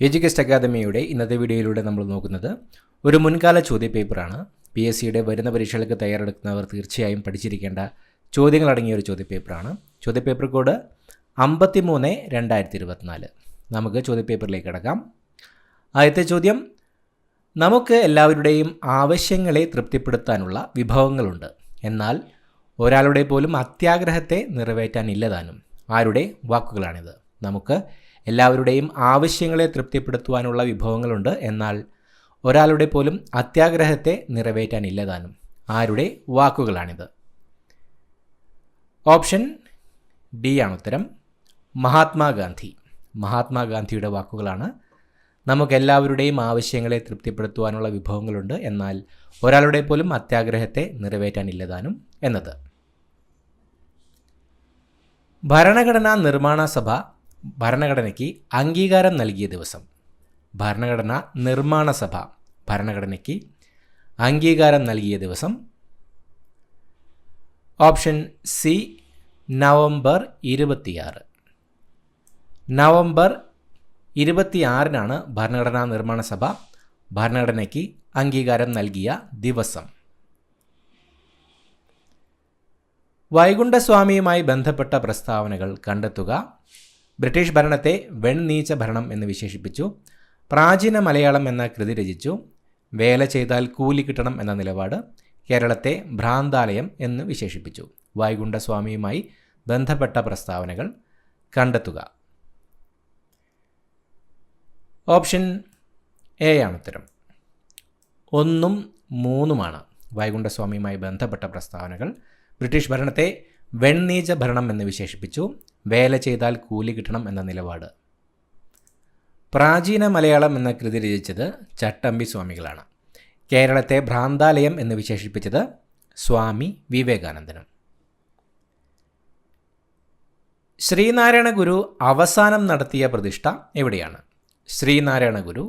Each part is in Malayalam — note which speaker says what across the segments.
Speaker 1: എഡ്യൂക്കേസ്റ്റ് അക്കാദമിയുടെ ഇന്നത്തെ വീഡിയോയിലൂടെ നമ്മൾ നോക്കുന്നത് ഒരു മുൻകാല ചോദ്യപേപ്പറാണ്. PSCയുടെ വരുന്ന പരീക്ഷകൾക്ക് തയ്യാറെടുക്കുന്നവർ തീർച്ചയായും പഠിച്ചിരിക്കേണ്ട ചോദ്യങ്ങളടങ്ങിയ ഒരു ചോദ്യപേപ്പറാണ്. ചോദ്യപേപ്പർ കോഡ് 53/2024. നമുക്ക് ചോദ്യപേപ്പറിലേക്ക് കടക്കാം. ആദ്യത്തെ ചോദ്യം: നമുക്ക് എല്ലാവരുടെയും ആവശ്യങ്ങളെ തൃപ്തിപ്പെടുത്താനുള്ള വിഭവങ്ങളുണ്ട്, എന്നാൽ ഒരാളുടെ പോലും അത്യാഗ്രഹത്തെ നിറവേറ്റാനില്ലതാനും. ആരുടെ വാക്കുകളാണിത്? നമുക്ക് എല്ലാവരുടെയും ആവശ്യങ്ങളെ തൃപ്തിപ്പെടുത്തുവാനുള്ള വിഭവങ്ങളുണ്ട്, എന്നാൽ ഒരാളുടെ പോലും അത്യാഗ്രഹത്തെ നിറവേറ്റാനില്ലതാനും. ആരുടെ വാക്കുകളാണിത്? ഓപ്ഷൻ ഡി ആണ് ഉത്തരം. മഹാത്മാഗാന്ധി. മഹാത്മാഗാന്ധിയുടെ വാക്കുകളാണ് നമുക്കെല്ലാവരുടെയും ആവശ്യങ്ങളെ തൃപ്തിപ്പെടുത്തുവാനുള്ള വിഭവങ്ങളുണ്ട്, എന്നാൽ ഒരാളുടെ പോലും അത്യാഗ്രഹത്തെ നിറവേറ്റാനില്ലതാനും എന്നത്. ഭരണഘടനാ നിർമ്മാണ സഭ ഭരണഘടനയ്ക്ക് അംഗീകാരം നൽകിയ ദിവസം. ഭരണഘടനാ നിർമ്മാണ സഭ ഭരണഘടനയ്ക്ക് അംഗീകാരം നൽകിയ ദിവസം. Option C November 26. നവംബർ 26 ഭരണഘടനാ നിർമ്മാണ സഭ ഭരണഘടനയ്ക്ക് അംഗീകാരം നൽകിയ ദിവസം. വൈകുണ്ഠസ്വാമിയുമായി ബന്ധപ്പെട്ട പ്രസ്താവനകൾ കണ്ടെത്തുക. ബ്രിട്ടീഷ് ഭരണത്തെ വെൺനീച്ച ഭരണം എന്ന് വിശേഷിപ്പിച്ചു. പ്രാചീന മലയാളം എന്ന കൃതി രചിച്ചു. വേല ചെയ്താൽ കൂലി കിട്ടണം എന്ന നിലപാട്. കേരളത്തെ ഭ്രാന്താലയം എന്ന് വിശേഷിപ്പിച്ചു. വൈകുണ്ഠസ്വാമിയുമായി ബന്ധപ്പെട്ട പ്രസ്താവനകൾ കണ്ടെത്തുക. ഓപ്ഷൻ എ ആണ് ഉത്തരം. 1ഉം 3ഉമാണ് വൈകുണ്ഠസ്വാമിയുമായി ബന്ധപ്പെട്ട പ്രസ്താവനകൾ. ബ്രിട്ടീഷ് ഭരണത്തെ വെൺനീച്ച ഭരണം എന്ന് വിശേഷിപ്പിച്ചു. വേല ചെയ്താൽ കൂലി കിട്ടണം എന്ന നിലപാട്. പ്രാചീന മലയാളം എന്ന കൃതി രചിച്ചത് ചട്ടമ്പി സ്വാമികളാണ്. കേരളത്തെ ഭ്രാന്താലയം എന്ന് വിശേഷിപ്പിച്ചത് സ്വാമി വിവേകാനന്ദനും. ശ്രീനാരായണ ഗുരു അവസാനം നടത്തിയ പ്രതിഷ്ഠ എവിടെയാണ്? ശ്രീനാരായണ ഗുരു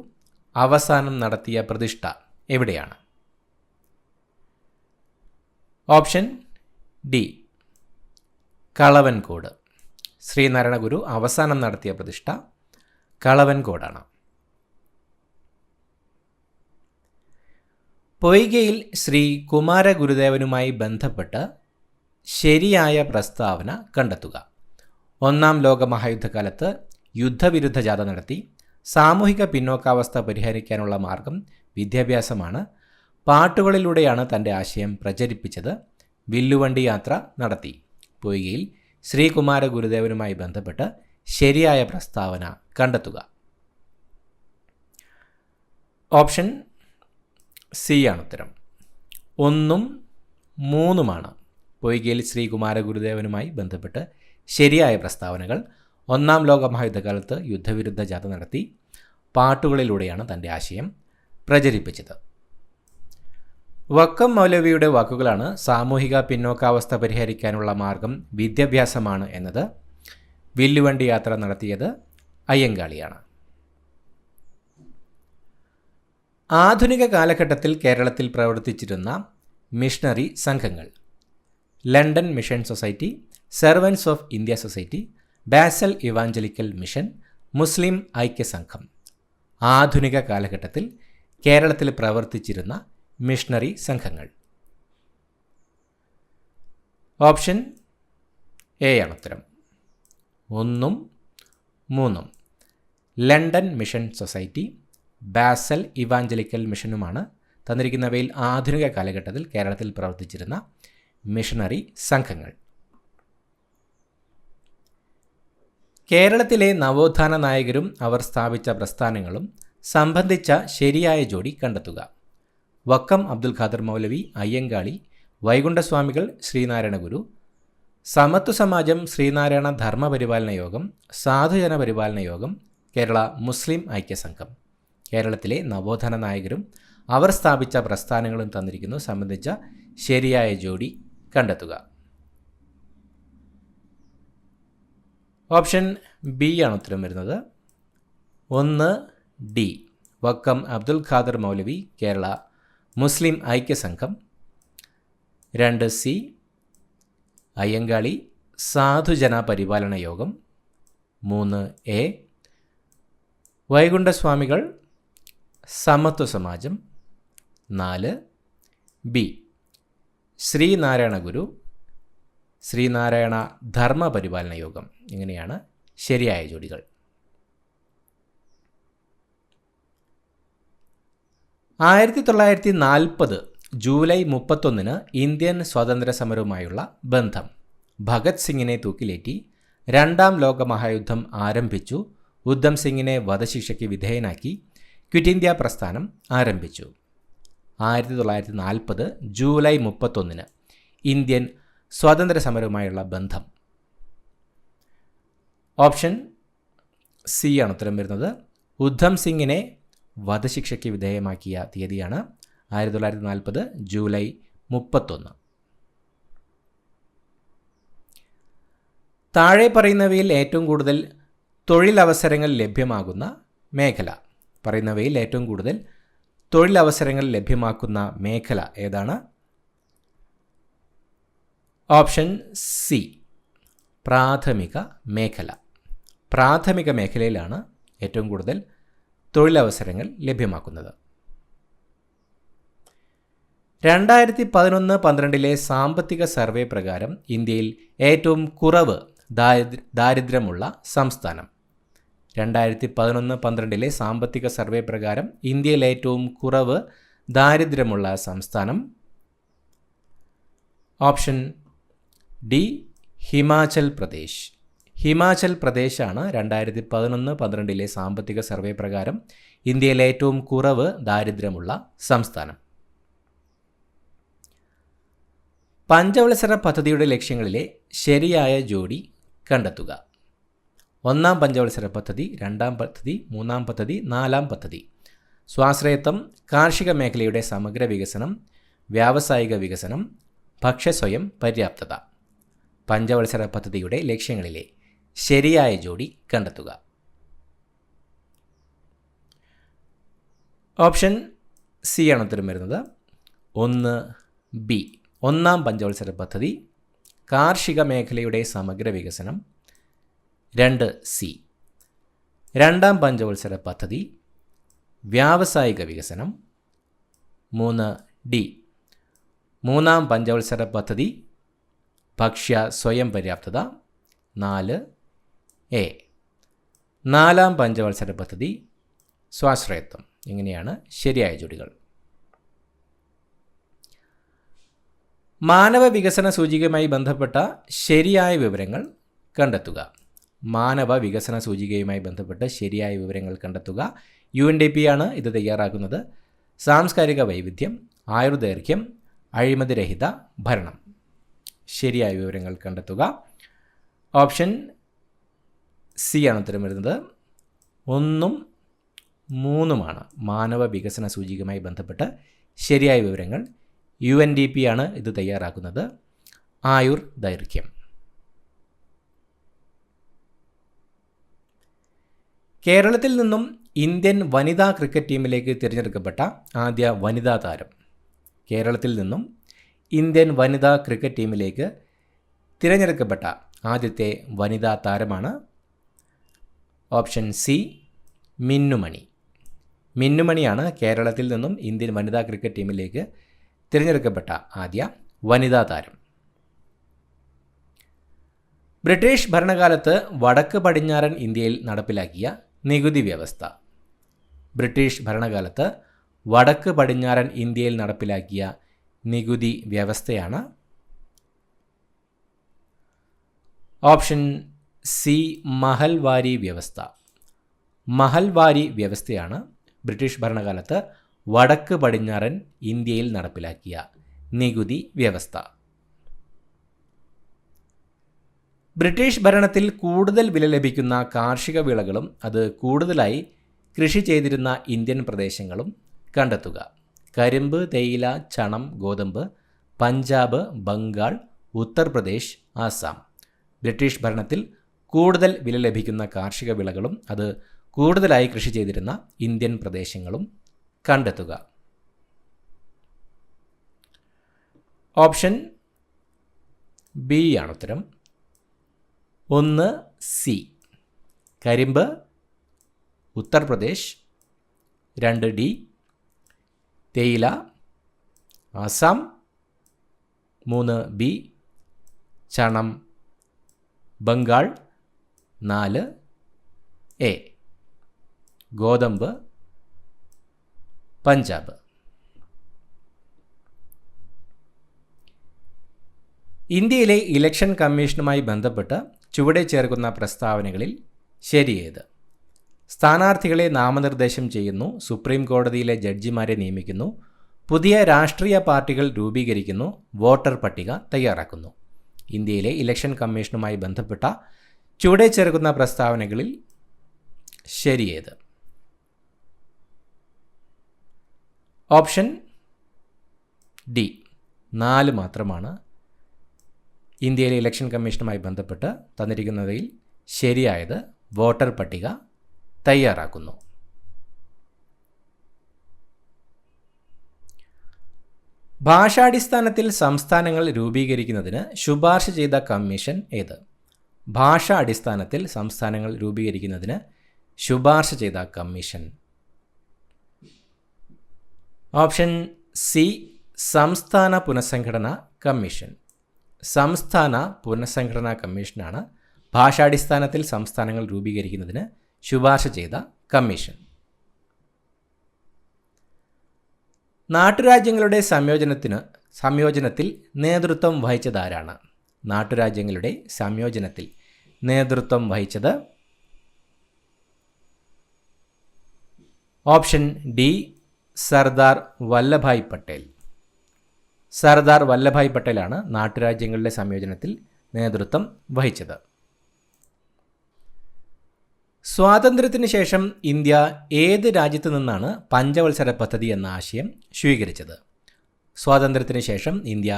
Speaker 1: അവസാനം നടത്തിയ പ്രതിഷ്ഠ എവിടെയാണ്? Option D Kalavancode. ശ്രീനാരായണ ഗുരു അവസാനം നടത്തിയ പ്രതിഷ്ഠ കളവൻകോടാണ്. പൊയ്കയിൽ ശ്രീ കുമാര ഗുരുദേവനുമായി ബന്ധപ്പെട്ട് ശരിയായ പ്രസ്താവന കണ്ടെത്തുക. 1-ാം ലോക മഹായുദ്ധകാലത്ത് യുദ്ധവിരുദ്ധ ജാഥ നടത്തി. സാമൂഹിക പിന്നോക്കാവസ്ഥ പരിഹരിക്കാനുള്ള മാർഗം വിദ്യാഭ്യാസമാണ്. പാട്ടുകളിലൂടെയാണ് തൻ്റെ ആശയം പ്രചരിപ്പിച്ചത്. വില്ലുവണ്ടി യാത്ര നടത്തി. പൊയ്കയിൽ ശ്രീകുമാര ഗുരുദേവനുമായി ബന്ധപ്പെട്ട് ശരിയായ പ്രസ്താവന കണ്ടെത്തുക. ഓപ്ഷൻ സി ആണ് ഉത്തരം. 1ഉം 3ഉമാണ് പൊയ്കയിൽ ശ്രീകുമാര ഗുരുദേവനുമായി ബന്ധപ്പെട്ട് ശരിയായ പ്രസ്താവനകൾ. 1-ാം ലോക മഹായുദ്ധകാലത്ത് യുദ്ധവിരുദ്ധ ജാഥ നടത്തി. പാട്ടുകളിലൂടെയാണ് തൻ്റെ ആശയം പ്രചരിപ്പിച്ചത്. വക്കം മൗലവിയുടെ വാക്കുകളാണ് സാമൂഹിക പിന്നോക്കാവസ്ഥ പരിഹരിക്കാനുള്ള മാർഗം വിദ്യാഭ്യാസമാണ് എന്നത്. വില്ലുവണ്ടി യാത്ര നടത്തിയത് അയ്യങ്കാളിയാണ്. ആധുനിക കാലഘട്ടത്തിൽ കേരളത്തിൽ പ്രവർത്തിച്ചിരുന്ന മിഷണറി സംഘങ്ങൾ: London Mission Society, servants of India society, Basel Evangelical Mission, മുസ്ലിം ഐക്യസംഘം. ആധുനിക കാലഘട്ടത്തിൽ കേരളത്തിൽ പ്രവർത്തിച്ചിരുന്ന മിഷണറി സംഘങ്ങൾ. ഓപ്ഷൻ എ ആണ് ഉത്തരം. 1ഉം 3ഉം London Mission Society, Basel Evangelical മിഷനുമാണ് തന്നിരിക്കുന്നവയിൽ ആധുനിക കാലഘട്ടത്തിൽ കേരളത്തിൽ പ്രവർത്തിച്ചിരുന്ന മിഷണറി സംഘങ്ങൾ. കേരളത്തിലെ നവോത്ഥാന നായകരും അവർ സ്ഥാപിച്ച പ്രസ്ഥാനങ്ങളും സംബന്ധിച്ച ശരിയായ ജോഡി കണ്ടെത്തുക. വക്കം അബ്ദുൽ ഖാദർ മൗലവി, അയ്യങ്കാളി, വൈകുണ്ഠസ്വാമികൾ, ശ്രീനാരായണ ഗുരു. സമത്വ സമാജം, ശ്രീനാരായണ ധർമ്മപരിപാലന യോഗം, സാധുജന പരിപാലന യോഗം, കേരള മുസ്ലിം ഐക്യസംഘം. കേരളത്തിലെ നവോത്ഥാന നായകരും അവർ സ്ഥാപിച്ച പ്രസ്ഥാനങ്ങളും തന്നിരിക്കുന്നു. സംബന്ധിച്ച ശരിയായ ജോഡി കണ്ടെത്തുക. ഓപ്ഷൻ ബി ആണ് ഉത്തരം വരുന്നത്. 1 ഡി വക്കം അബ്ദുൽ ഖാദർ മൗലവി, കേരള മുസ്ലിം ഐക്യസംഘം. 2 സി അയ്യങ്കാളി, സാധുജന പരിപാലന യോഗം. 3 എ വൈകുണ്ഠസ്വാമികൾ സമത്വ സമാജം. 4. ബി. ശ്രീനാരായണ ഗുരു ശ്രീനാരായണ ധർമ്മ പരിപാലന യോഗം. ഇങ്ങനെയാണ് ശരിയായ ജോഡികൾ. 1940 ജൂലൈ 31 ഇന്ത്യൻ സ്വാതന്ത്ര്യ സമരവുമായുള്ള ബന്ധം. ഭഗത് സിംഗിനെ തൂക്കിലേറ്റി. രണ്ടാം ലോക മഹായുദ്ധം ആരംഭിച്ചു. ഉദ്ധം സിംഗിനെ വധശിക്ഷയ്ക്ക് വിധേയനാക്കി. ക്വിറ്റ് ഇന്ത്യ പ്രസ്ഥാനം ആരംഭിച്ചു. 1940 ജൂലൈ 31 ഇന്ത്യൻ സ്വാതന്ത്ര്യ സമരവുമായുള്ള ബന്ധം. ഓപ്ഷൻ സി ആണ് ഉത്തരം വരുന്നത്. ഉദ്ധം സിംഗിനെ വധശിക്ഷയ്ക്ക് വിധേയമാക്കിയ തീയതിയാണ് 1940 ജൂലൈ 31. താഴെ പറയുന്നവയിൽ ഏറ്റവും കൂടുതൽ തൊഴിലവസരങ്ങൾ ലഭ്യമാകുന്ന മേഖല. പറയുന്നവയിൽ ഏറ്റവും കൂടുതൽ തൊഴിലവസരങ്ങൾ ലഭ്യമാക്കുന്ന മേഖല ഏതാണ്? ഓപ്ഷൻ സി പ്രാഥമിക മേഖല. പ്രാഥമിക മേഖലയിലാണ് ഏറ്റവും കൂടുതൽ തൊഴിലവസരങ്ങൾ ലഭ്യമാക്കുന്നത്. 2011-12 സാമ്പത്തിക സർവേ പ്രകാരം ഇന്ത്യയിൽ ഏറ്റവും കുറവ് ദാരിദ്ര്യമുള്ള സംസ്ഥാനം. 2011-12 സാമ്പത്തിക സർവേ പ്രകാരം ഇന്ത്യയിൽ ഏറ്റവും കുറവ് ദാരിദ്ര്യമുള്ള സംസ്ഥാനം. Option D Himachal Pradesh. ഹിമാചൽ പ്രദേശാണ് 2011-12 സാമ്പത്തിക സർവേ പ്രകാരം ഇന്ത്യയിൽ ഏറ്റവും കുറവ് ദാരിദ്ര്യമുള്ള സംസ്ഥാനം. പഞ്ചവത്സര പദ്ധതിയുടെ ലക്ഷ്യങ്ങളിലെ ശരിയായ ജോഡി കണ്ടെത്തുക. 1-ാം പഞ്ചവത്സര പദ്ധതി, 2-ാം പദ്ധതി, 3-ാം പദ്ധതി, 4-ാം പദ്ധതി. സ്വാശ്രയത്വം, കാർഷിക മേഖലയുടെ സമഗ്ര വികസനം, വ്യാവസായിക വികസനം, ഭക്ഷ്യസ്വയം പര്യാപ്തത. പഞ്ചവത്സര പദ്ധതിയുടെ ലക്ഷ്യങ്ങളിലെ ശരിയായ ജോഡി കണ്ടെത്തുക. ഓപ്ഷൻ സി ആണ് ഉത്തരം വരുന്നത്. 1 ബി 1-ാം പഞ്ചവത്സര പദ്ധതി കാർഷിക മേഖലയുടെ സമഗ്ര വികസനം. 2 സി 2-ാം പഞ്ചവത്സര പദ്ധതി വ്യാവസായിക വികസനം. 3 ഡി 3-ാം പഞ്ചവത്സര പദ്ധതി ഭക്ഷ്യ സ്വയം പര്യാപ്തത. 4 എ 4-ാം പഞ്ചവത്സര പദ്ധതി സ്വാശ്രയത്വം. ഇങ്ങനെയാണ് ശരിയായ ജോഡികൾ. മാനവ വികസന സൂചികയുമായി ബന്ധപ്പെട്ട ശരിയായ വിവരങ്ങൾ കണ്ടെത്തുക. മാനവ വികസന സൂചികയുമായി ബന്ധപ്പെട്ട് ശരിയായ വിവരങ്ങൾ കണ്ടെത്തുക. UNDP ആണ് ഇത് തയ്യാറാക്കുന്നത്. സാംസ്കാരിക വൈവിധ്യം, ആയുർദൈർഘ്യം, അഴിമതിരഹിത ഭരണം. ശരിയായ വിവരങ്ങൾ കണ്ടെത്തുക. ഓപ്ഷൻ സി ആണ് ഉത്തരം വരുന്നത്. 1ഉം 3ഉമാണ് മാനവ വികസന സൂചികയുമായി ബന്ധപ്പെട്ട് ശരിയായ വിവരങ്ങൾ. UNDP ആണ് ഇത് തയ്യാറാക്കുന്നത്. ആയുർദൈർഘ്യം. കേരളത്തിൽ നിന്നും ഇന്ത്യൻ വനിതാ ക്രിക്കറ്റ് ടീമിലേക്ക് തിരഞ്ഞെടുക്കപ്പെട്ട ആദ്യ വനിതാ താരം. കേരളത്തിൽ നിന്നും ഇന്ത്യൻ വനിതാ ക്രിക്കറ്റ് ടീമിലേക്ക് തിരഞ്ഞെടുക്കപ്പെട്ട ആദ്യത്തെ വനിതാ താരമാണ് ഓപ്ഷൻ സി മിന്നുമണി. മിന്നുമണിയാണ് കേരളത്തിൽ നിന്നും ഇന്ത്യൻ വനിതാ ക്രിക്കറ്റ് ടീമിലേക്ക് തിരഞ്ഞെടുക്കപ്പെട്ട ആദ്യ വനിതാ താരം. ബ്രിട്ടീഷ് ഭരണകാലത്ത് വടക്ക് പടിഞ്ഞാറൻ ഇന്ത്യയിൽ നടപ്പിലാക്കിയ നികുതി വ്യവസ്ഥ. ബ്രിട്ടീഷ് ഭരണകാലത്ത് വടക്ക് പടിഞ്ഞാറൻ ഇന്ത്യയിൽ നടപ്പിലാക്കിയ നികുതി വ്യവസ്ഥയാണ് ഓപ്ഷൻ സി മഹൽവാരി വ്യവസ്ഥ. മഹൽവാരി വ്യവസ്ഥയാണ് ബ്രിട്ടീഷ് ഭരണകാലത്ത് വടക്ക് പടിഞ്ഞാറൻ ഇന്ത്യയിൽ നടപ്പിലാക്കിയ നികുതി വ്യവസ്ഥ. ബ്രിട്ടീഷ് ഭരണത്തിൽ കൂടുതൽ വില ലഭിക്കുന്ന കാർഷിക വിളകളും അത് കൂടുതലായി കൃഷി ചെയ്തിരുന്ന ഇന്ത്യൻ പ്രദേശങ്ങളും കണ്ടെത്തുക. കരിമ്പ്, തേയില, ചണം, ഗോതമ്പ്, പഞ്ചാബ്, ബംഗാൾ, ഉത്തർപ്രദേശ്, ആസാം. ബ്രിട്ടീഷ് ഭരണത്തിൽ കൂടുതൽ വില ലഭിക്കുന്ന കാർഷിക വിളകളും അത് കൂടുതലായി കൃഷി ചെയ്തിരുന്ന ഇന്ത്യൻ പ്രദേശങ്ങളും കണ്ടെത്തുക. ഓപ്ഷൻ ബി ആണ് ഉത്തരം. 1 സി കരിമ്പ്, ഉത്തർപ്രദേശ്. 2D തേയില ആസാം. 3B ചണം ബംഗാൾ. 4A ഗോതമ്പ് പഞ്ചാബ്. ഇന്ത്യയിലെ ഇലക്ഷൻ കമ്മീഷനുമായി ബന്ധപ്പെട്ട് ചുവടെ ചേർക്കുന്ന പ്രസ്താവനകളിൽ ശരിയേത്? സ്ഥാനാർത്ഥികളെ നാമനിർദ്ദേശം ചെയ്യുന്നു, സുപ്രീം കോടതിയിലെ ജഡ്ജിമാരെ നിയമിക്കുന്നു, പുതിയ രാഷ്ട്രീയ പാർട്ടികൾ രൂപീകരിക്കുന്നു, വോട്ടർ പട്ടിക തയ്യാറാക്കുന്നു. ഇന്ത്യയിലെ ഇലക്ഷൻ കമ്മീഷനുമായി ബന്ധപ്പെട്ട ചുവടെ ചേർക്കുന്ന പ്രസ്താവനകളിൽ ശരിയേത്? ഓപ്ഷൻ ഡി 4 മാത്രമാണ് ഇന്ത്യയിലെ ഇലക്ഷൻ കമ്മീഷനുമായി ബന്ധപ്പെട്ട് തന്നിരിക്കുന്നതിൽ ശരിയായത്. വോട്ടർ പട്ടിക തയ്യാറാക്കുന്നു. ഭാഷാടിസ്ഥാനത്തിൽ സംസ്ഥാനങ്ങൾ രൂപീകരിക്കുന്നതിന് ശുപാർശ ചെയ്ത കമ്മീഷൻ ഏത്? ഭാഷാ അടിസ്ഥാനത്തിൽ സംസ്ഥാനങ്ങൾ രൂപീകരിക്കുന്നതിന് ശുപാർശ ചെയ്ത കമ്മീഷൻ. ഓപ്ഷൻ സി സംസ്ഥാന പുനഃസംഘടനാ കമ്മീഷൻ. സംസ്ഥാന പുനഃസംഘടനാ കമ്മീഷനാണ് ഭാഷാടിസ്ഥാനത്തിൽ സംസ്ഥാനങ്ങൾ രൂപീകരിക്കുന്നതിന് ശുപാർശ ചെയ്ത കമ്മീഷൻ. നാട്ടുരാജ്യങ്ങളുടെ സംയോജനത്തിൽ നേതൃത്വം വഹിച്ചതാരാണ്? നാട്ടുരാജ്യങ്ങളുടെ സംയോജനത്തിൽ നേതൃത്വം വഹിച്ചത് ഓപ്ഷൻ ഡി സർദാർ വല്ലഭായ് പട്ടേൽ. സർദാർ വല്ലഭായ് പട്ടേലാണ് നാട്ടുരാജ്യങ്ങളുടെ സംയോജനത്തിൽ നേതൃത്വം വഹിച്ചത്. സ്വാതന്ത്ര്യത്തിന് ശേഷം ഇന്ത്യ ഏത് രാജ്യത്തു നിന്നാണ് പഞ്ചവത്സര പദ്ധതി എന്ന ആശയം സ്വീകരിച്ചത്? സ്വാതന്ത്ര്യത്തിന് ശേഷം ഇന്ത്യ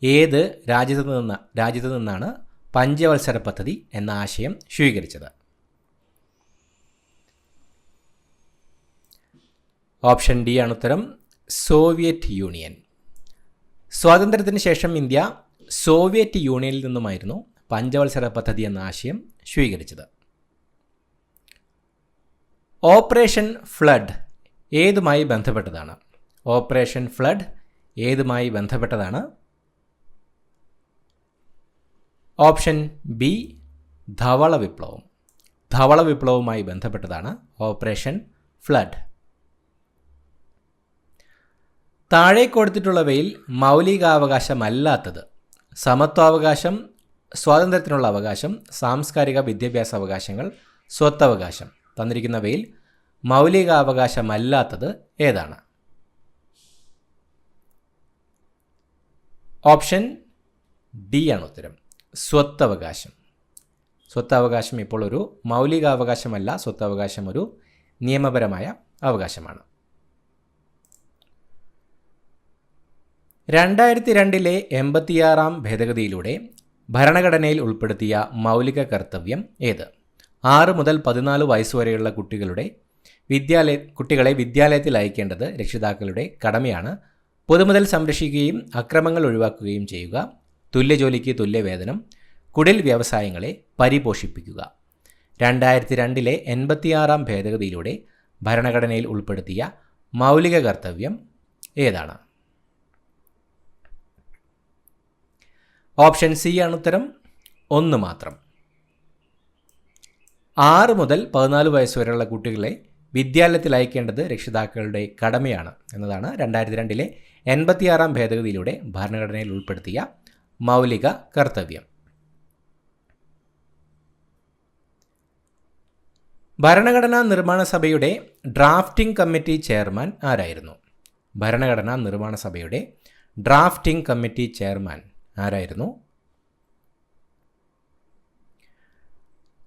Speaker 1: ഏത് രാജ്യത്തു നിന്നാണ് പഞ്ചവത്സര പദ്ധതി എന്ന ആശയം സ്വീകരിച്ചത്? ഓപ്ഷൻ ഡി ആണ് ഉത്തരം. Soviet union. സ്വാതന്ത്ര്യത്തിന് ശേഷം ഇന്ത്യ സോവിയറ്റ് യൂണിയനിൽ നിന്നുമായിരുന്നു പഞ്ചവത്സര പദ്ധതി എന്ന ആശയം സ്വീകരിച്ചത്. ഓപ്പറേഷൻ ഫ്ലഡ് ഏതുമായി ബന്ധപ്പെട്ടതാണ്? ഓപ്പറേഷൻ ഫ്ലഡ് ഏതുമായി ബന്ധപ്പെട്ടതാണ്? ഓപ്ഷൻ ബി ധവള വിപ്ലവം. ധവള വിപ്ലവവുമായി ബന്ധപ്പെട്ടതാണ് ഓപ്പറേഷൻ ഫ്ലഡ്. താഴെ കൊടുത്തിട്ടുള്ളവയിൽ മൗലികാവകാശമല്ലാത്തത് സമത്വാവകാശം, സ്വാതന്ത്ര്യത്തിനുള്ള അവകാശം, സാംസ്കാരിക വിദ്യാഭ്യാസ അവകാശങ്ങൾ, സ്വത്തവകാശം. തന്നിരിക്കുന്നവയിൽ മൗലികാവകാശമല്ലാത്തത് ഏതാണ്? ഓപ്ഷൻ ഡി ആണ് ഉത്തരം. സ്വത്തവകാശം. സ്വത്തവകാശം ഇപ്പോൾ ഒരു മൗലികാവകാശമല്ല, സ്വത്തവകാശം ഒരു നിയമപരമായ അവകാശമാണ്. 2002 86 ഭേദഗതിയിലൂടെ ഭരണഘടനയിൽ ഉൾപ്പെടുത്തിയ മൗലിക കർത്തവ്യം ഏത്? 6 മുതൽ 14 വയസ്സുവരെയുള്ള കുട്ടികളെ വിദ്യാലയത്തിൽ അയക്കേണ്ടത് രക്ഷിതാക്കളുടെ കടമയാണ്. പൊതുമുതൽ സംരക്ഷിക്കുകയും അക്രമങ്ങൾ ഒഴിവാക്കുകയും ചെയ്യുക. തുല്യജോലിക്ക് തുല്യവേതനം. കുടിൽ വ്യവസായങ്ങളെ പരിപോഷിപ്പിക്കുക. 2002 86 ഭേദഗതിയിലൂടെ ഭരണഘടനയിൽ ഉൾപ്പെടുത്തിയ മൗലിക കർത്തവ്യം ഏതാണ്? ഓപ്ഷൻ സി ആണ് ഉത്തരം. 1 മാത്രം. 6 മുതൽ 14 വയസ്സുവരെയുള്ള കുട്ടികളെ വിദ്യാലയത്തിൽ അയക്കേണ്ടത് രക്ഷിതാക്കളുടെ കടമയാണ് എന്നതാണ് 2002 86 ഭേദഗതിയിലൂടെ ഭരണഘടനയിൽ ഉൾപ്പെടുത്തിയ മൗലിക കർത്തവ്യം. ഭരണഘടനാ നിർമ്മാണ സഭയുടെ ഡ്രാഫ്റ്റിംഗ് കമ്മിറ്റി ചെയർമാൻ ആരായിരുന്നു? ഭരണഘടനാ നിർമ്മാണ സഭയുടെ ഡ്രാഫ്റ്റിംഗ് കമ്മിറ്റി ചെയർമാൻ ആരായിരുന്നു?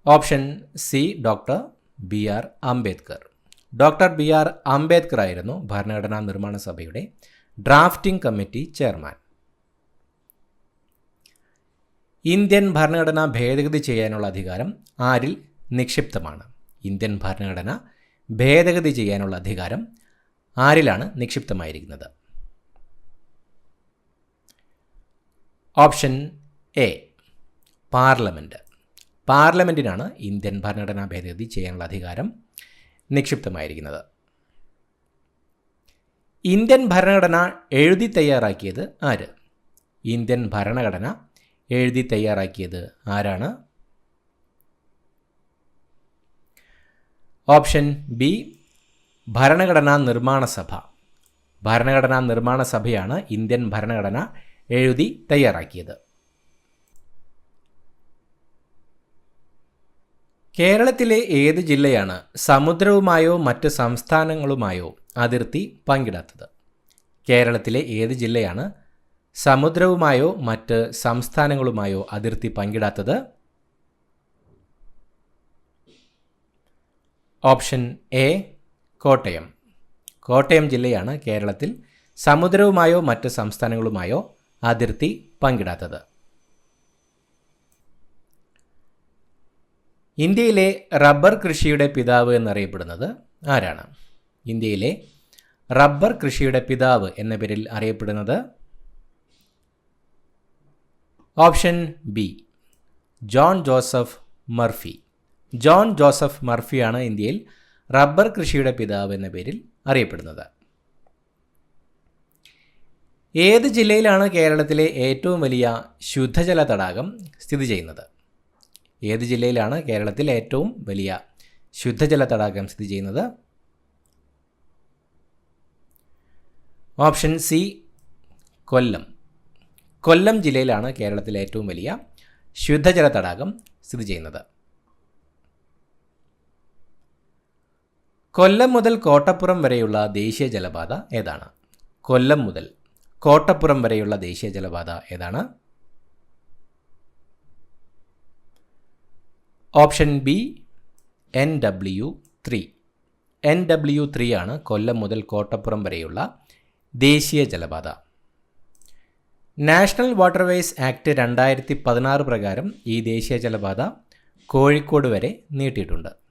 Speaker 1: Option C doctor B R Ambedkar. Doctor B R Ambedkar ആയിരുന്നു ഭരണഘടനാ നിർമ്മാണ സഭയുടെ ഡ്രാഫ്റ്റിംഗ് കമ്മിറ്റി ചെയർമാൻ. ഇന്ത്യൻ ഭരണഘടന ഭേദഗതി ചെയ്യാനുള്ള അധികാരം ആരിൽ നിക്ഷിപ്തമാണ്? ഇന്ത്യൻ ഭരണഘടന ഭേദഗതി ചെയ്യാനുള്ള അധികാരം ആരിലാണ് നിക്ഷിപ്തമായിരിക്കുന്നത്? Option A parliament. പാർലമെൻറ്റിനാണ് ഇന്ത്യൻ ഭരണഘടനാ ഭേദഗതി ചെയ്യാനുള്ള അധികാരം നിക്ഷിപ്തമായിരിക്കുന്നത്. ഇന്ത്യൻ ഭരണഘടന എഴുതി തയ്യാറാക്കിയത് ആര്? ഇന്ത്യൻ ഭരണഘടന എഴുതി തയ്യാറാക്കിയത് ആരാണ്? ഓപ്ഷൻ ബി ഭരണഘടനാ നിർമ്മാണ സഭ. ഭരണഘടനാ നിർമ്മാണ സഭയാണ് ഇന്ത്യൻ ഭരണഘടന എഴുതി തയ്യാറാക്കിയത്. കേരളത്തിലെ ഏത് ജില്ലയാണ് സമുദ്രവുമായോ മറ്റ് സംസ്ഥാനങ്ങളുമായോ അതിർത്തി പങ്കിടാത്തത്? കേരളത്തിലെ ഏത് ജില്ലയാണ് സമുദ്രവുമായോ മറ്റ് സംസ്ഥാനങ്ങളുമായോ അതിർത്തി പങ്കിടാത്തത്? Option A Kottayam. കോട്ടയം ജില്ലയാണ് കേരളത്തിൽ സമുദ്രവുമായോ മറ്റ് സംസ്ഥാനങ്ങളുമായോ അതിർത്തി പങ്കിടാത്തത്. ഇന്ത്യയിലെ റബ്ബർ കൃഷിയുടെ പിതാവ് എന്നറിയപ്പെടുന്നത് ആരാണ്? ഇന്ത്യയിലെ റബ്ബർ കൃഷിയുടെ പിതാവ് എന്ന പേരിൽ അറിയപ്പെടുന്നത്? Option B John Joseph Murphy. John Joseph മർഫിയാണ് ഇന്ത്യയിൽ റബ്ബർ കൃഷിയുടെ പിതാവ് എന്ന പേരിൽ അറിയപ്പെടുന്നത്. ഏത് ജില്ലയിലാണ് കേരളത്തിലെ ഏറ്റവും വലിയ ശുദ്ധജല തടാകം സ്ഥിതി ചെയ്യുന്നത്? ഏത് ജില്ലയിലാണ് കേരളത്തിൽ ഏറ്റവും വലിയ ശുദ്ധജല തടാകം സ്ഥിതി ചെയ്യുന്നത്? ഓപ്ഷൻ സി കൊല്ലം. കൊല്ലം ജില്ലയിലാണ് കേരളത്തിലെ ഏറ്റവും വലിയ ശുദ്ധജല തടാകം സ്ഥിതി ചെയ്യുന്നത്. കൊല്ലം മുതൽ കോട്ടപ്പുറം വരെയുള്ള ദേശീയ ജലപാത ഏതാണ്? കൊല്ലം മുതൽ കോട്ടപ്പുറം വരെയുള്ള ദേശീയ ജലപാത ഏതാണ്? Option B NW3. NW3 ആണ് കൊല്ലം മുതൽ കോട്ടപ്പുറം വരെയുള്ള ദേശീയ ജലപാത. നാഷണൽ വാട്ടർവേസ് ആക്ട് 2016 പ്രകാരം ഈ ദേശീയ ജലപാത കോഴിക്കോട് വരെ നീട്ടിയിട്ടുണ്ട്.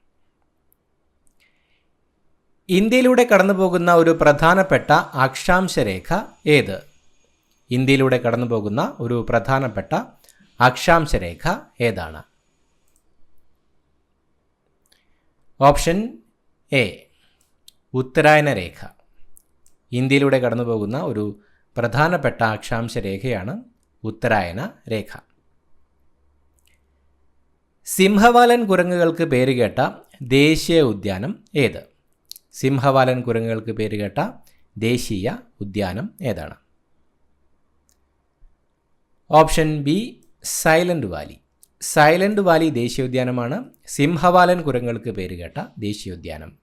Speaker 1: ഇന്ത്യയിലൂടെ കടന്നുപോകുന്ന ഒരു പ്രധാനപ്പെട്ട അക്ഷാംശ രേഖ ഏത്? ഇന്ത്യയിലൂടെ കടന്നുപോകുന്ന ഒരു പ്രധാനപ്പെട്ട അക്ഷാംശ രേഖ ഏതാണ്? ഓപ്ഷൻ എ ഉത്തരായന രേഖ. ഇന്ത്യയിലൂടെ കടന്നുപോകുന്ന ഒരു പ്രധാനപ്പെട്ട അക്ഷാംശ രേഖയാണ് ഉത്തരായന രേഖ. സിംഹവാലൻ കുരങ്ങുകൾക്ക് പേരുകേട്ട ദേശീയ ഉദ്യാനം ഏത്? സിംഹവാലൻ കുരങ്ങുകൾക്ക് പേരുകേട്ട ദേശീയ ഉദ്യാനം ഏതാണ്? Option B Silent Valley. Silent Valley ദേശീയോദ്യാനമാണ് സിംഹവാലൻ കുരങ്ങുകൾക്ക് പേരുകേട്ട ദേശീയോദ്യാനം.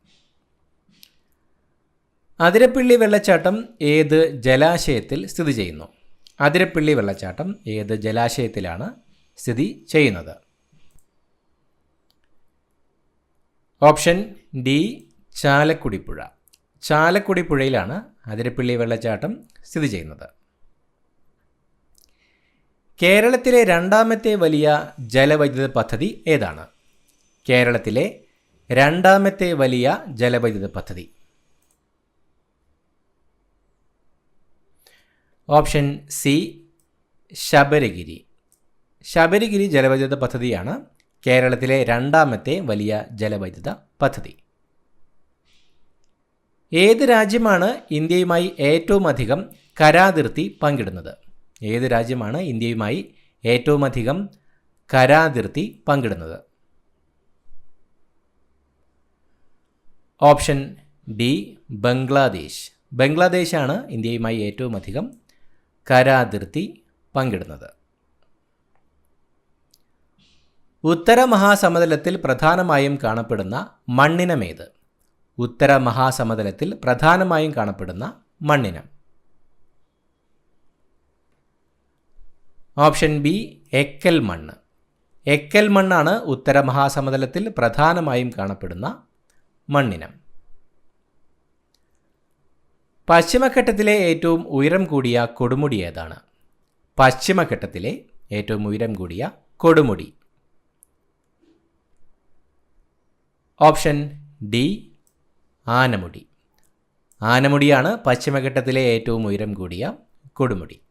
Speaker 1: അതിരപ്പിള്ളി വെള്ളച്ചാട്ടം ഏത് ജലാശയത്തിൽ സ്ഥിതി ചെയ്യുന്നു? അതിരപ്പിള്ളി വെള്ളച്ചാട്ടം ഏത് ജലാശയത്തിലാണ് സ്ഥിതി ചെയ്യുന്നത്? ഓപ്ഷൻ ഡി ചാലക്കുടി പുഴ. ചാലക്കുടി പുഴയിലാണ് അതിരപ്പിള്ളി വെള്ളച്ചാട്ടം സ്ഥിതി ചെയ്യുന്നത്. കേരളത്തിലെ രണ്ടാമത്തെ വലിയ ജലവൈദ്യുത പദ്ധതി ഏതാണ്? കേരളത്തിലെ രണ്ടാമത്തെ വലിയ ജലവൈദ്യുത പദ്ധതി? Option C Sabarigiri. ശബരിഗിരി ജലവൈദ്യുത പദ്ധതിയാണ് കേരളത്തിലെ രണ്ടാമത്തെ വലിയ ജലവൈദ്യുത പദ്ധതി. ഏത് രാജ്യമാണ് ഇന്ത്യയുമായി ഏറ്റവും അധികം കരാതിർത്തി പങ്കിടുന്നത്? ഏത് രാജ്യമാണ് ഇന്ത്യയുമായി ഏറ്റവും അധികം കരാതിർത്തി പങ്കിടുന്നത്? Option D Bangladesh. ബംഗ്ലാദേശാണ് ഇന്ത്യയുമായി ഏറ്റവും അധികം കരാതിർത്തി പങ്കിടുന്നത്. ഉത്തര മഹാസമതലത്തിൽ പ്രധാനമായും കാണപ്പെടുന്ന മണ്ണിനമേത്? ഉത്തര മഹാസമതലത്തിൽ പ്രധാനമായും കാണപ്പെടുന്ന മണ്ണിനം? ഓപ്ഷൻ ബി എക്കൽ മണ്ണ്. എക്കൽ മണ്ണാണ് ഉത്തര മഹാസമതലത്തിൽ പ്രധാനമായും കാണപ്പെടുന്ന മണ്ണിനം. പശ്ചിമഘട്ടത്തിലെ ഏറ്റവും ഉയരം കൂടിയ കൊടുമുടി ഏതാണ്? പശ്ചിമഘട്ടത്തിലെ ഏറ്റവും ഉയരം കൂടിയ കൊടുമുടി? Option D Anamudi. ആനമുടിയാണ് പശ്ചിമഘട്ടത്തിലെ ഏറ്റവും ഉയരം കൂടിയ കൊടുമുടി.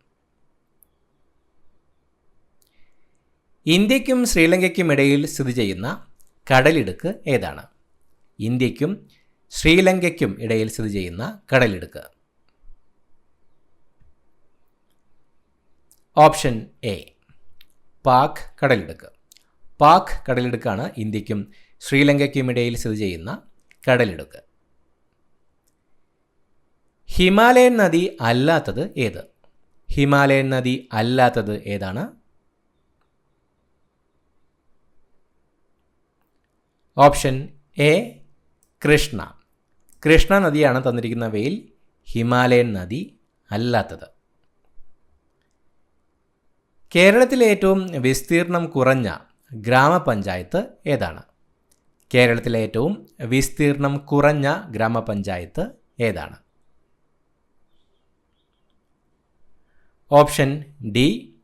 Speaker 1: ഇന്ത്യക്കും ശ്രീലങ്കയ്ക്കും ഇടയിൽ സ്ഥിതി ചെയ്യുന്ന കടലിടുക്ക് ഏതാണ്? ഇന്ത്യക്കും ശ്രീലങ്കയ്ക്കും ഇടയിൽ സ്ഥിതി ചെയ്യുന്ന കടലിടുക്ക്? ഓപ്ഷൻ എ പാക് കടലിടുക്ക്. പാക് കടലിടുക്കാണ് ഇന്ത്യക്കും ശ്രീലങ്കയ്ക്കും ഇടയിൽ സ്ഥിതി ചെയ്യുന്ന കടലിടുക്ക്. ഹിമാലയൻ നദി അല്ലാത്തത് ഏത്? ഹിമാലയൻ നദി അല്ലാത്തത് ഏതാണ്? Option A Krishna. കൃഷ്ണ നദിയാണ് തന്നിരിക്കുന്നവയിൽ ഹിമാലയൻ നദി അല്ലാത്തത്. കേരളത്തിലെ ഏറ്റവും വിസ്തീർണം കുറഞ്ഞ ഗ്രാമപഞ്ചായത്ത് ഏതാണ്? കേരളത്തിലെ ഏറ്റവും വിസ്തീർണം കുറഞ്ഞ ഗ്രാമപഞ്ചായത്ത് ഏതാണ്? Option D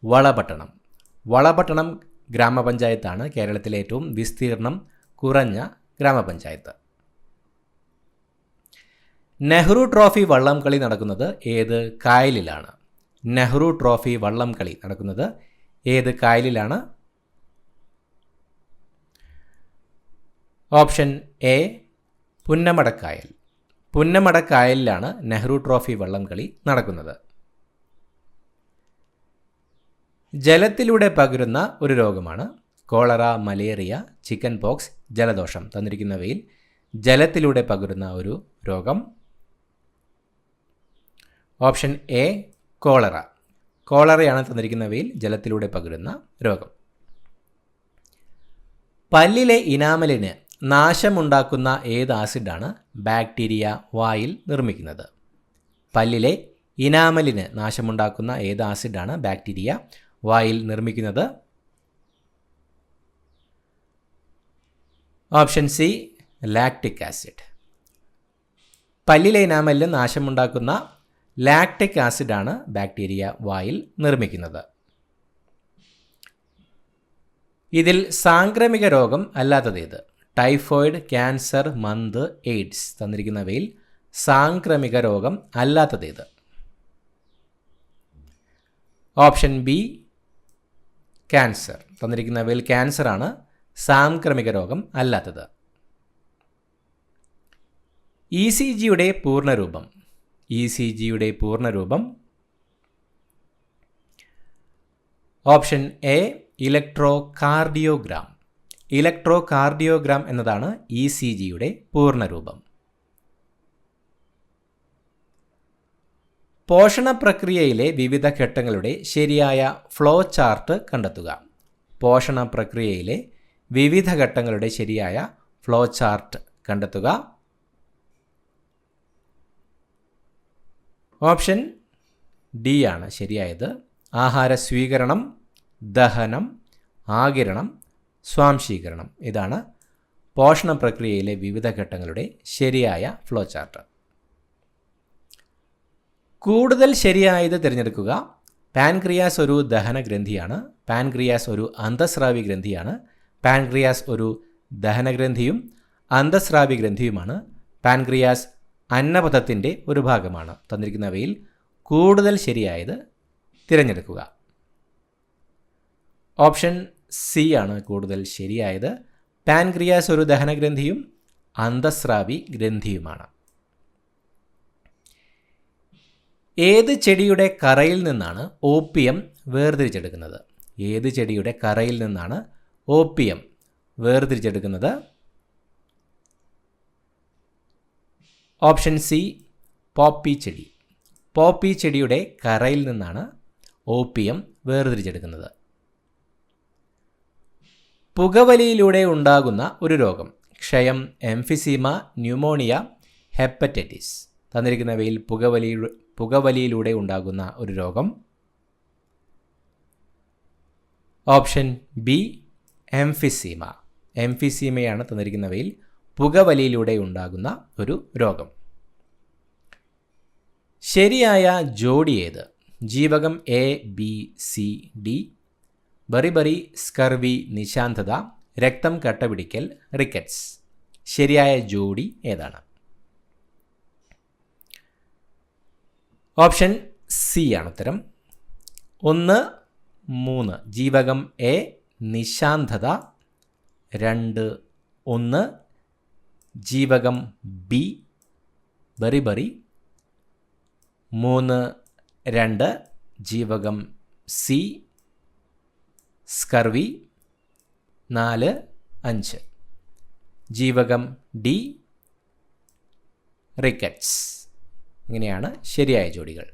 Speaker 1: Valapattanam. വളപട്ടണം ഗ്രാമപഞ്ചായത്താണ് കേരളത്തിലെ ഏറ്റവും വിസ്തീർണം കുറഞ്ഞ ഗ്രാമപഞ്ചായത്ത്. നെഹ്റു ട്രോഫി വള്ളം കളി നടക്കുന്നത് ഏത് കായലിലാണ്? നെഹ്റു ട്രോഫി വള്ളം കളി നടക്കുന്നത് ഏത് കായലിലാണ്? Option A Punnamadakkayal. പുന്നമടക്കായലിലാണ് നെഹ്റു ട്രോഫി വള്ളം കളി നടക്കുന്നത്. ജലത്തിലൂടെ പകരുന്ന ഒരു രോഗമാണ് കോളറ, മലേറിയ, ചിക്കൻ പോക്സ്, ജലദോഷം. തന്നിരിക്കുന്നവയിൽ ജലത്തിലൂടെ പകരുന്ന ഒരു രോഗം? Option A cholera. കോളറയാണ് തന്നിരിക്കുന്നവയിൽ ജലത്തിലൂടെ പകരുന്ന രോഗം. പല്ലിലെ ഇനാമലിന് നാശമുണ്ടാക്കുന്ന ഏത് ആസിഡാണ് ബാക്ടീരിയ വായിൽ നിർമ്മിക്കുന്നത്? പല്ലിലെ ഇനാമലിന് നാശമുണ്ടാക്കുന്ന ഏത് ആസിഡാണ് ബാക്ടീരിയ വായിൽ നിർമ്മിക്കുന്നത്? Option C lactic acid. പല്ലിലെ ഇനാമലിന് നാശമുണ്ടാക്കുന്ന ലാക്റ്റിക് ആസിഡാണ് ബാക്ടീരിയ വായിൽ നിർമ്മിക്കുന്നത്. ഇതിൽ സാംക്രമിക രോഗം അല്ലാത്തതേത്? ടൈഫോയിഡ്, ക്യാൻസർ, മന്ത്, എയ്ഡ്സ്. തന്നിരിക്കുന്നവയിൽ സാംക്രമിക രോഗം അല്ലാത്തതേത്? Option B cancer. തന്നിരിക്കുന്നവയിൽ ക്യാൻസറാണ് സാംക്രമിക രോഗം അല്ലാത്തത്. ഇ സി ജിയുടെ പൂർണ്ണരൂപം? ഇ സി ജിയുടെ പൂർണ്ണരൂപം? Option A electrocardiogram. ഇലക്ട്രോകാർഡിയോഗ്രാം എന്നതാണ് ഇ സി ജിയുടെ പൂർണ്ണരൂപം. പോഷണ പ്രക്രിയയിലെ വിവിധ ഘട്ടങ്ങളുടെ ശരിയായ ഫ്ലോ ചാർട്ട് കണ്ടെത്തുക. പോഷണ പ്രക്രിയയിലെ വിവിധ ഘട്ടങ്ങളുടെ ശരിയായ ഫ്ലോ ചാർട്ട് കണ്ടെത്തുക. ഓപ്ഷൻ ഡി ആണ് ശരിയായത്. ആഹാര സ്വീകരണം, ദഹനം, ആഗിരണം, സ്വാംശീകരണം. ഇതാണ് പോഷണ പ്രക്രിയയിലെ വിവിധ ഘട്ടങ്ങളുടെ ശരിയായ ഫ്ലോ ചാർട്ട്. കൂടുതൽ ശരിയായത് തിരഞ്ഞെടുക്കുക. പാൻക്രിയാസ് ഒരു ദഹനഗ്രന്ഥിയാണ്. പാൻക്രിയാസ് ഒരു അന്തസ്രാവി ഗ്രന്ഥിയാണ്. പാൻക്രിയാസ് ഒരു ദഹനഗ്രന്ഥിയും അന്തസ്രാവി ഗ്രന്ഥിയുമാണ്. പാൻക്രിയാസ് അന്നപഥത്തിൻ്റെ ഒരു ഭാഗമാണ്. തന്നിരിക്കുന്നവയിൽ കൂടുതൽ ശരിയായത് തിരഞ്ഞെടുക്കുക. ഓപ്ഷൻ സി ആണ് കൂടുതൽ ശരിയായത്. പാൻക്രിയാസ് ഒരു ദഹനഗ്രന്ഥിയും അന്തസ്രാവി ഗ്രന്ഥിയുമാണ്. ഏത് ചെടിയുടെ കറയിൽ നിന്നാണ് ഓപ്പിയം വേർതിരിച്ചെടുക്കുന്നത്? ഏത് ചെടിയുടെ കറയിൽ നിന്നാണ് ഓപ്പിയം വേർതിരിച്ചെടുക്കുന്നത്? ഓപ്ഷൻ സി പോപ്പി ചെടി. പോപ്പി ചെടിയുടെ കറയിൽ നിന്നാണ് ഓപ്പിയം വേർതിരിച്ചെടുക്കുന്നത്. പുകവലിയിലൂടെ ഉണ്ടാകുന്ന ഒരു രോഗം? ക്ഷയം, എംഫിസീമ, ന്യൂമോണിയ, ഹെപ്പറ്റൈറ്റിസ്. തന്നിരിക്കുന്നവയിൽ പുകവലിയിലൂടെ ഉണ്ടാകുന്ന ഒരു രോഗം? Option B emphysema. എംഫിസീമയാണ് തന്നിരിക്കുന്നവയിൽ പുകവലിയിലൂടെ ഉണ്ടാകുന്ന ഒരു രോഗം. ശരിയായ ജോഡി ഏത്? ജീവകം A, B, C, D. Beriberi, scurvy, നിശാന്തത, രക്തം കട്ടപിടിക്കൽ, റിക്കറ്റ്സ്. ശരിയായ ജോഡി ഏതാണ്? ഓപ്ഷൻ സി ആണ് ഉത്തരം. 1, 3. ജീവകം എ നിശാന്തത, 2, 1 ജീവകം ബി ബെറിബറി, 3.2 ജീവകം സി സ്കർവി, 4.5 ജീവകം ഡി റിക്കറ്റ്സ്. ഇങ്ങനെയാണ് ശരിയായ ജോഡികൾ.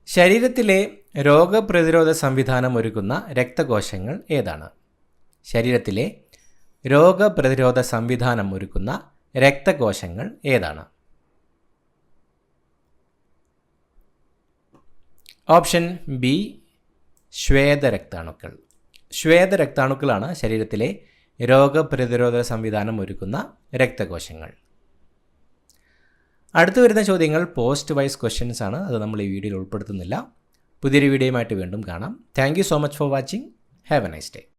Speaker 1: ശരീരത്തിലെ രോഗപ്രതിരോധ സംവിധാനം ഒരുക്കുന്ന രക്തകോശങ്ങൾ ഏതാണ്? ശരീരത്തിലെ രോഗപ്രതിരോധ സംവിധാനം ഒരുക്കുന്ന രക്തകോശങ്ങൾ ഏതാണ്? Option B ശ്വേതരക്താണുക്കൾ. ശ്വേതരക്താണുക്കളാണ് ശരീരത്തിലെ രോഗപ്രതിരോധ സംവിധാനം ഒരുക്കുന്ന രക്തകോശങ്ങൾ. അടുത്തു വരുന്ന ചോദ്യങ്ങൾ പോസ്റ്റ് വൈസ് ക്വസ്റ്റ്യൻസ് ആണ്. അത് നമ്മൾ ഈ വീഡിയോയിൽ ഉൾപ്പെടുത്തുന്നില്ല. പുതിയൊരു വീഡിയോയുമായിട്ട് വീണ്ടും കാണാം. Thank you so much for watching. Have A nice day.